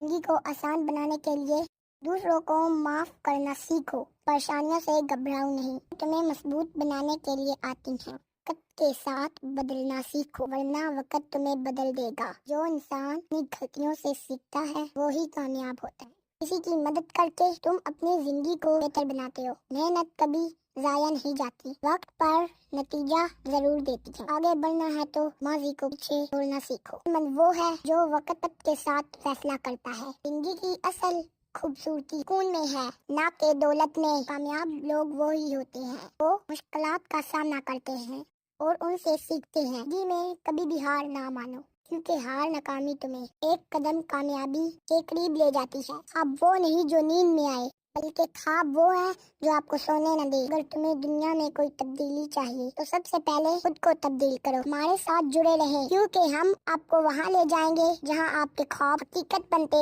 زندگی کو آسان بنانے کے لیے دوسروں کو معاف کرنا سیکھو. پریشانیوں سے گھبراؤ نہیں، تمہیں مضبوط بنانے کے لیے آتی ہیں. وقت کے ساتھ بدلنا سیکھو ورنہ وقت تمہیں بدل دے گا. جو انسان اپنی غلطیوں سے سیکھتا ہے وہی کامیاب ہوتا ہے. کسی کی مدد کر کے تم اپنی زندگی کو بہتر بناتے ہو. محنت کبھی ضائع نہیں جاتی، وقت پر نتیجہ ضرور دیتی ہے. آگے بڑھنا ہے تو ماضی کو پیچھے چھوڑنا سیکھو. من وہ ہے جو وقت کے ساتھ فیصلہ کرتا ہے. زندگی کی اصل خوبصورتی سکون میں ہے، نہ کہ دولت میں. کامیاب لوگ وہی ہوتے ہیں وہ مشکلات کا سامنا کرتے ہیں اور ان سے سیکھتے ہیں. زندگی میں کبھی بھی ہار نہ مانو، کیونکہ ہار ناکامی تمہیں ایک قدم کامیابی کے قریب لے جاتی ہے. اب وہ نہیں جو نیند میں آئے، بلکہ خواب وہ ہے جو آپ کو سونے نہ دے. اگر تمہیں دنیا میں کوئی تبدیلی چاہیے تو سب سے پہلے خود کو تبدیل کرو. ہمارے ساتھ جڑے رہیں کیونکہ ہم آپ کو وہاں لے جائیں گے جہاں آپ کے خواب حقیقت بنتے